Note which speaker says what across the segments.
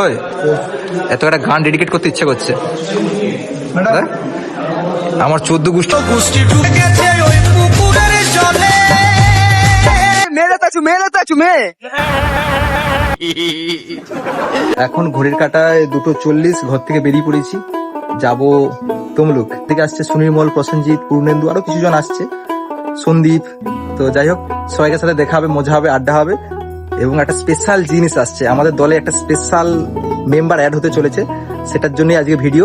Speaker 1: ওই এত একটা গান ডেডিকেট করতে ইচ্ছে করছে আমার 14 গোষ্ঠী এখন ঘড়ির কাটায় 2:40 ঘর থেকে বেরিয়ে পড়েছি, যাব তমলুক থেকে। আসছে সুনির্মল, প্রসেনজিৎ, পূর্ণেন্দু, আরো কিছু জন আসছে, সন্দীপ। তো যাই হোক, সবাইকার সাথে দেখা হবে, মজা হবে, আড্ডা হবে। এবং একটা স্পেশাল জিনিস আসছে, আমাদের দলে একটা স্পেশাল মেম্বার অ্যাড হতে চলেছে, সেটার জন্যই আজকে ভিডিও।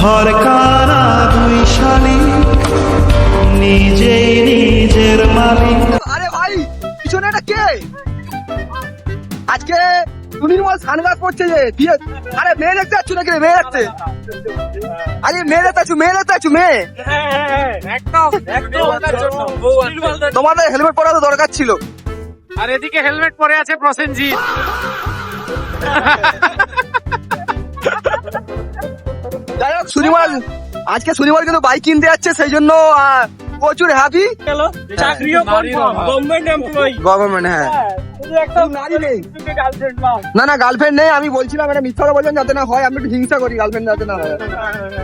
Speaker 2: ঘর কারা দুই শালি নিজে নিজের মালিক।
Speaker 3: আরে ভাই পিছনে এটা কে? আজকে সুনির্মল সানগ্লাস পড়ছে যে দিয়ে। আরে মেয়ে দেখতে যাচ্ছ নাকি? মেয়ে দেখতে? আরে মেয়ে দেখতে যাচ্ছ? মেয়ে দেখতে যাচ্ছ? মেয়ে তোমাদের হেলমেট পরা তো দরকার ছিল।
Speaker 4: আর এদিকে হেলমেট পরে আছে প্রসেনজিৎ।
Speaker 3: যাই হোক, সুনির্মল আজকে সুনির্মল কিন্তু বাইক কিনতে যাচ্ছে, সেই জন্য প্রচুর হ্যাপি।
Speaker 4: চাকরিও কনফার্ম, গভর্নমেন্ট এমপ্লয়ি।
Speaker 3: গভর্নমেন্ট, হ্যাঁ। না না, গার্লফ্রেন্ড নেই। আমি বলছিলাম এটা মিথ্যা কথা বলছেন যাতে না হয়, আমি একটু হিংসা করি, গার্লফ্রেন্ড যাতে না হয়।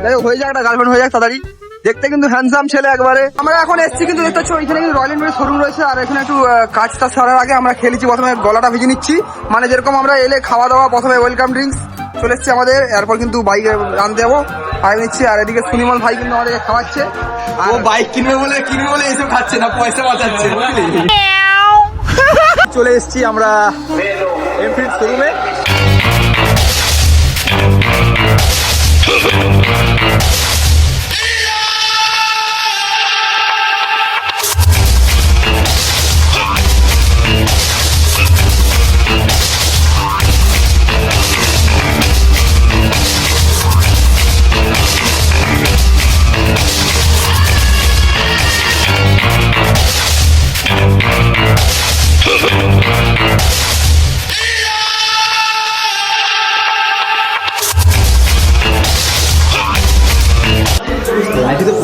Speaker 3: যাই হোক, হয়ে যাক, একটা গার্লফ্রেন্ড হয়ে যাক তাড়াতাড়ি। দেখতে কিন্তু হ্যান্ডসাম ছেলে একবারে। আমরা এখন এসেছি কিন্তু দেখতে পাচ্ছ এখানে কিন্তু রয়্যাল এনফিল্ড শোরুম রয়েছে। আর এখানে একটু কাজটা সারার আগে আমরা খেলেছি, প্রথমে গলাটা ভিজে নিচ্ছি। মানে যেরকম আমরা এলে খাওয়া দাওয়া, প্রথমে ওয়েলকাম ড্রিঙ্কস চলে এসছে আমাদের, এরপর কিন্তু বাইকে আনতে যাবো, আগে নিচ্ছি। আর এদিকে সুনির্মল ভাই কিন্তু আমাদেরকে খাওয়াচ্ছে। আর ও বাইক কিনবে বলে এইসব খাচ্ছে না, পয়সা বাঁচাচ্ছে। চলে এসেছি আমরা এনফিল্ড শোরুমে।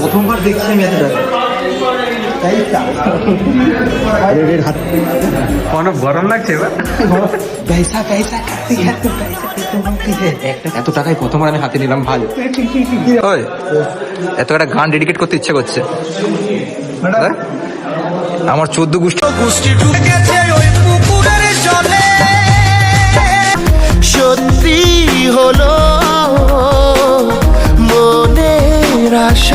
Speaker 3: প্রথমবার দেখছি আমি
Speaker 1: অনেক গরম লাগছে এত টাকায় প্রথমবার আমি হাতে নিলাম ভাই। ওই এত একটা গান ডেডিকেট করতে ইচ্ছে করছে আমার 14 গোষ্ঠী
Speaker 2: সত্যি হলো মনের আশা।